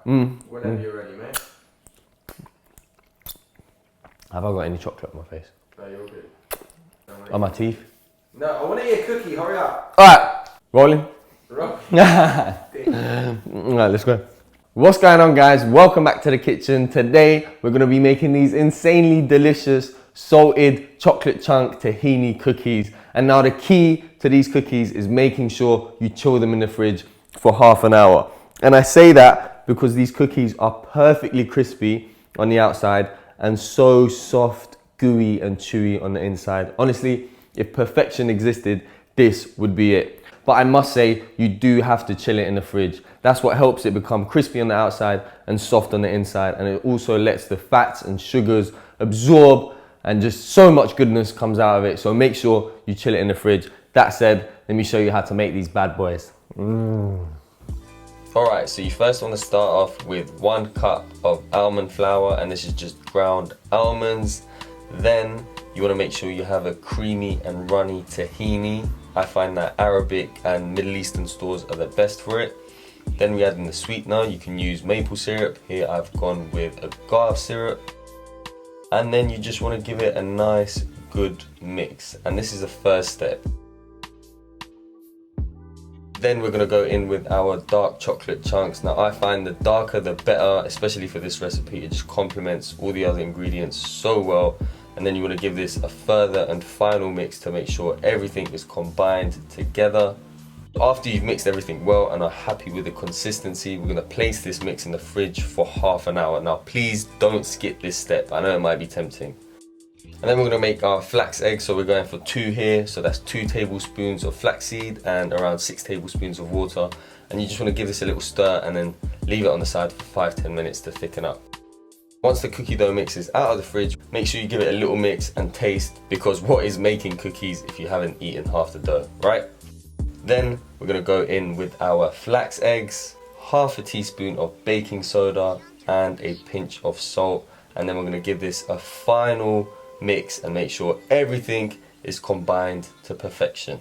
Whenever you're ready, mate. Have I got any chocolate on my face? No, you're good. On my teeth? No, I want to eat a cookie. Hurry up. Alright, rolling. Roll. Alright, let's go. What's going on, guys? Welcome back to the kitchen. Today we're going to be making these insanely delicious salted chocolate chunk tahini cookies. And now the key to these cookies is making sure you chill them in the fridge for half an hour. And I say that because these cookies are perfectly crispy on the outside and so soft, gooey and chewy on the inside. Honestly, if perfection existed, this would be it. But I must say, you do have to chill it in the fridge. That's what helps it become crispy on the outside and soft on the inside. And it also lets the fats and sugars absorb and just so much goodness comes out of it. So make sure you chill it in the fridge. That said, let me show you how to make these bad boys. Alright, so you first want to start off with 1 cup of almond flour, and this is just ground almonds. Then you want to make sure you have a creamy and runny tahini. I find that Arabic and Middle Eastern stores are the best for it. Then we add in the sweetener. You can use maple syrup. Here I've gone with agave syrup. And then you just want to give it a nice good mix, and this is the first step. Then we're going to go in with our dark chocolate chunks. Now I find the darker the better, especially for this recipe. It just complements all the other ingredients so well. And then you want to give this a further and final mix to make sure everything is combined together. After you've mixed everything well and are happy with the consistency, we're going to place this mix in the fridge for half an hour. Now please don't skip this step. I know it might be tempting. And then we're going to make our flax eggs, so we're going for 2 here. So that's 2 tablespoons of flaxseed and around 6 tablespoons of water. And you just want to give this a little stir and then leave it on the side for 5-10 minutes to thicken up. Once the cookie dough mix is out of the fridge, make sure you give it a little mix and taste, because what is making cookies if you haven't eaten half the dough, right? Then we're going to go in with our flax eggs, half a teaspoon of baking soda and a pinch of salt. And then we're going to give this a final mix and make sure everything is combined to perfection.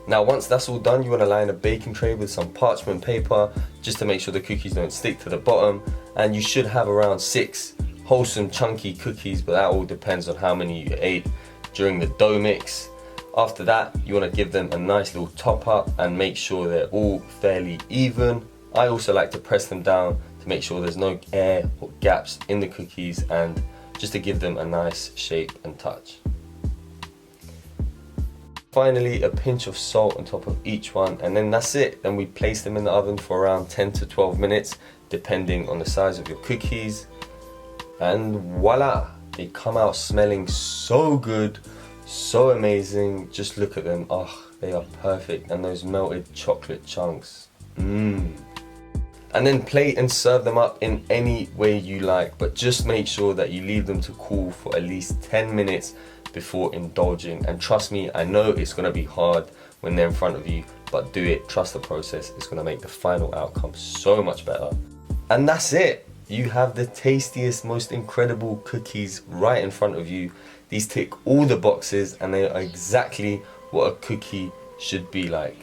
Now once that's all done, you want to line a baking tray with some parchment paper just to make sure the cookies don't stick to the bottom. And you should have around 6 wholesome chunky cookies, but that all depends on how many you ate during the dough mix. After that, you want to give them a nice little top up and make sure they're all fairly even. I also like to press them down to make sure there's no air or gaps in the cookies, and just to give them a nice shape and touch. Finally, a pinch of salt on top of each one, and then that's it. Then we place them in the oven for around 10 to 12 minutes, depending on the size of your cookies. And voila, they come out smelling so good, so amazing. Just look at them. Oh, they are perfect. And those melted chocolate chunks. And then plate and serve them up in any way you like, but just make sure that you leave them to cool for at least 10 minutes before indulging. And trust me, I know it's going to be hard when they're in front of you, but do it. Trust the process. It's going to make the final outcome so much better. And that's it. You have the tastiest, most incredible cookies right in front of you. These tick all the boxes and they are exactly what a cookie should be like.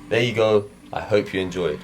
There you go. I hope you enjoyed.